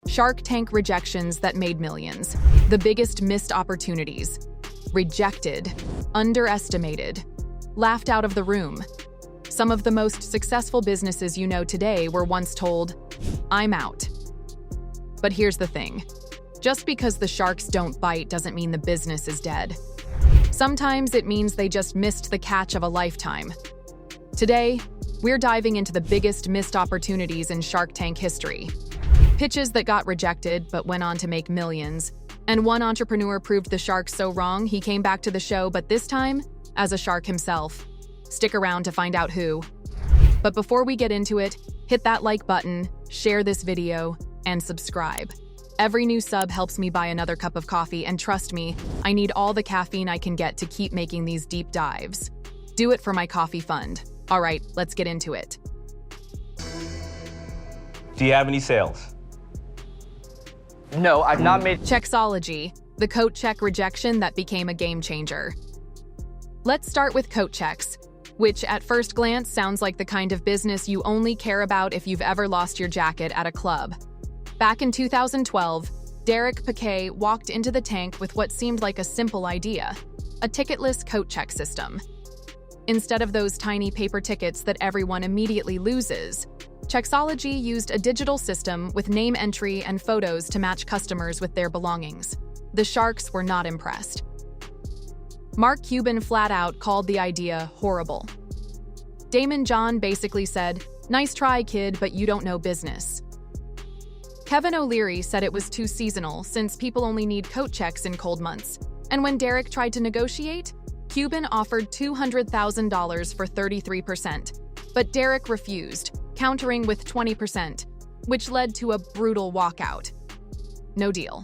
Shark Tank rejections that made millions. The biggest missed opportunities. Rejected. Underestimated. Laughed out of the room. Some of the most successful businesses you know today were once told, "I'm out." But here's the thing. Just because the sharks don't bite doesn't mean the business is dead. Sometimes it means they just missed the catch of a lifetime. Today, we're diving into the biggest missed opportunities in Shark Tank history. Pitches that got rejected but went on to make millions. And one entrepreneur proved the sharks so wrong he came back to the show, but this time as a shark himself. Stick around to find out who. But before we get into it, hit that like button, share this video, and subscribe. Every new sub helps me buy another cup of coffee, and trust me, I need all the caffeine I can get to keep making these deep dives. Do it for my coffee fund. All right, let's get into it. Do you have any sales? No, I've not made... Chexology, the CoatChex rejection that became a game changer. Let's start with CoatChex, which at first glance sounds like the kind of business you only care about if you've ever lost your jacket at a club. Back in 2012, Derek Piquet walked into the tank with what seemed like a simple idea, a ticketless CoatChex system. Instead of those tiny paper tickets that everyone immediately loses, Chexology used a digital system with name entry and photos to match customers with their belongings. The sharks were not impressed. Mark Cuban flat out called the idea horrible. Damon John basically said, "Nice try, kid, but you don't know business." Kevin O'Leary said it was too seasonal since people only need CoatChex in cold months. And when Derek tried to negotiate, Cuban offered $200,000 for 33%, but Derek refused, countering with 20%, which led to a brutal walkout. No deal.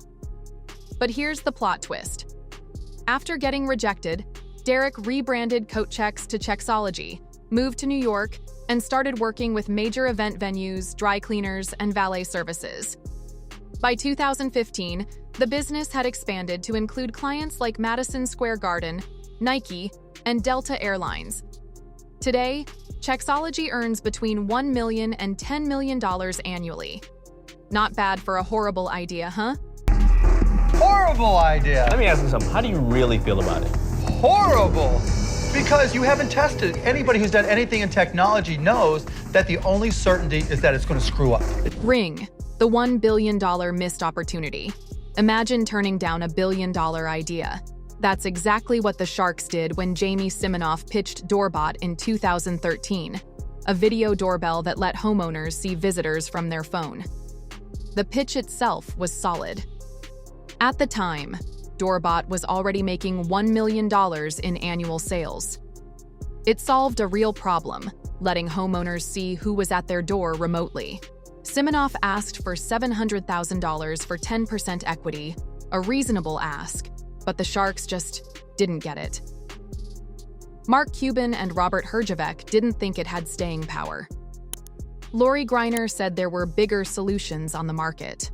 But here's the plot twist. After getting rejected, Derek rebranded CoatChex to Chexology, moved to New York, and started working with major event venues, dry cleaners, and valet services. By 2015, the business had expanded to include clients like Madison Square Garden, Nike, and Delta Airlines. Today, Chexology earns between $1 million and $10 million annually. Not bad for a horrible idea, huh? Horrible idea! Let me ask you something. How do you really feel about it? Horrible! Because you haven't tested. Anybody who's done anything in technology knows that the only certainty is that it's going to screw up. Ring, the $1 billion missed opportunity. Imagine turning down a $1 billion idea. That's exactly what the sharks did when Jamie Siminoff pitched Doorbot in 2013, a video doorbell that let homeowners see visitors from their phone. The pitch itself was solid. At the time, Doorbot was already making $1 million in annual sales. It solved a real problem, letting homeowners see who was at their door remotely. Siminoff asked for $700,000 for 10% equity, a reasonable ask, but the sharks just didn't get it. Mark Cuban and Robert Herjavec didn't think it had staying power. Lori Greiner said there were bigger solutions on the market.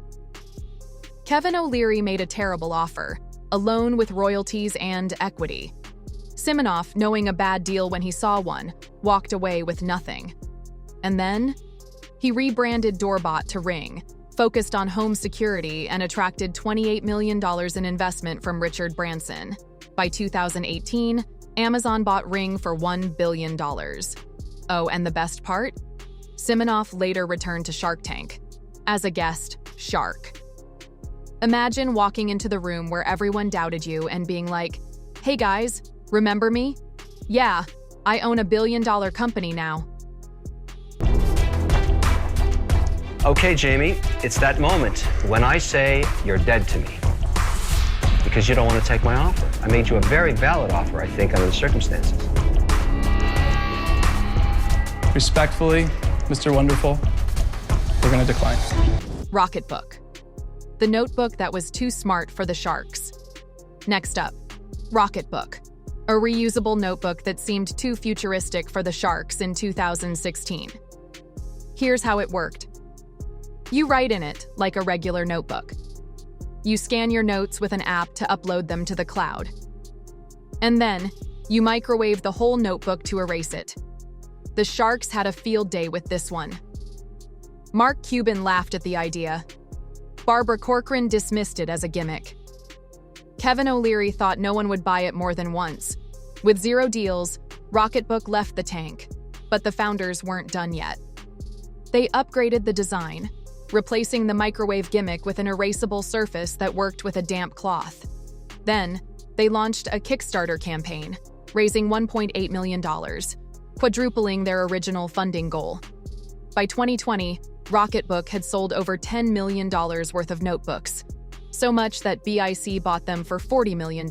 Kevin O'Leary made a terrible offer, a loan with royalties and equity. Siminoff, knowing a bad deal when he saw one, walked away with nothing. And then, he rebranded Doorbot to Ring, focused on home security, and attracted $28 million in investment from Richard Branson. By 2018, Amazon bought Ring for $1 billion. Oh, and the best part? Siminoff later returned to Shark Tank as a guest shark. Imagine walking into the room where everyone doubted you and being like, "Hey guys, remember me? Yeah, I own a $1 billion company now." Okay, Jamie, it's that moment when I say you're dead to me. Because you don't want to take my offer. I made you a very valid offer, I think, under the circumstances. Respectfully, Mr. Wonderful, we're going to decline. Rocketbook, the notebook that was too smart for the sharks. Next up, Rocketbook, a reusable notebook that seemed too futuristic for the sharks in 2016. Here's how it worked. You write in it like a regular notebook. You scan your notes with an app to upload them to the cloud. And then, you microwave the whole notebook to erase it. The sharks had a field day with this one. Mark Cuban laughed at the idea. Barbara Corcoran dismissed it as a gimmick. Kevin O'Leary thought no one would buy it more than once. With 0 deals, Rocketbook left the tank, but the founders weren't done yet. They upgraded the design, replacing the microwave gimmick with an erasable surface that worked with a damp cloth. Then, they launched a Kickstarter campaign, raising $1.8 million, quadrupling their original funding goal. By 2020, Rocketbook had sold over $10 million worth of notebooks, so much that BIC bought them for $40 million.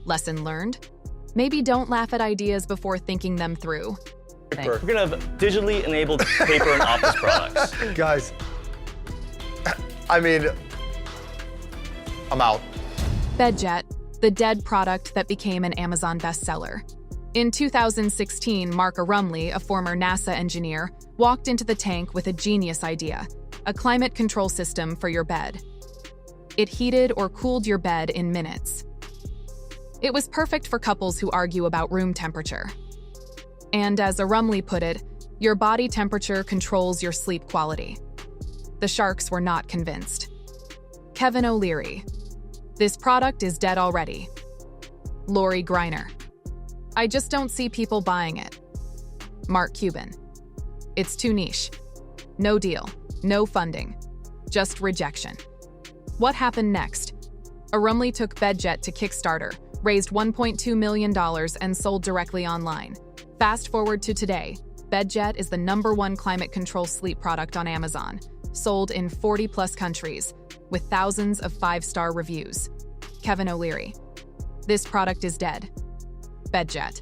Lesson learned? Maybe don't laugh at ideas before thinking them through. We're gonna have digitally enabled paper and office products. Guys, I mean, I'm out. BedJet, the dead product that became an Amazon bestseller. In 2016, Mark Rumley, a former NASA engineer, walked into the tank with a genius idea: a climate control system for your bed. It heated or cooled your bed in minutes. It was perfect for couples who argue about room temperature. And as Rumley put it, your body temperature controls your sleep quality. The sharks were not convinced. Kevin O'Leary: this product is dead already. Lori Greiner: I just don't see people buying it. Mark Cuban: it's too niche. No deal, no funding, just rejection. What happened next? Rumley took BedJet to Kickstarter, raised $1.2 million, and sold directly online. Fast forward to today, BedJet is the #1 climate control sleep product on Amazon, sold in 40+ countries, with thousands of 5-star reviews. Kevin O'Leary: this product is dead. BedJet: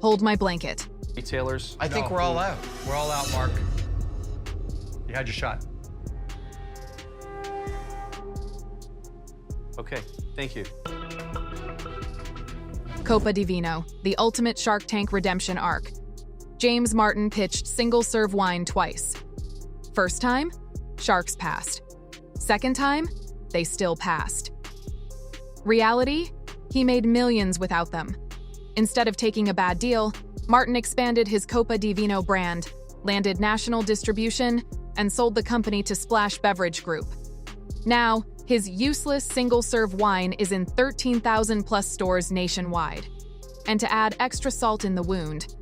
hold my blanket. Retailers. I think we're all out. We're all out, Mark. You had your shot. Okay, thank you. Copa di Vino, the ultimate Shark Tank redemption arc. James Martin pitched single-serve wine twice. First time, sharks passed. Second time, they still passed. Reality? He made millions without them. Instead of taking a bad deal, Martin expanded his Copa di Vino brand, landed national distribution, and sold the company to Splash Beverage Group. Now, his useless single-serve wine is in 13,000+ stores nationwide. And to add extra salt in the wound,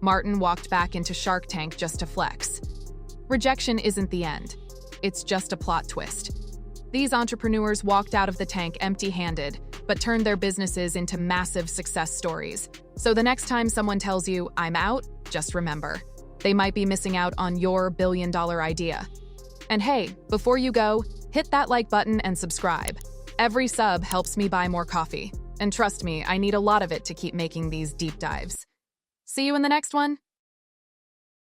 Martin walked back into Shark Tank just to flex. Rejection isn't the end. It's just a plot twist. These entrepreneurs walked out of the tank empty-handed, but turned their businesses into massive success stories. So the next time someone tells you, "I'm out," just remember, they might be missing out on your billion-dollar idea. And hey, before you go, hit that like button and subscribe. Every sub helps me buy more coffee. And trust me, I need a lot of it to keep making these deep dives. See you in the next one.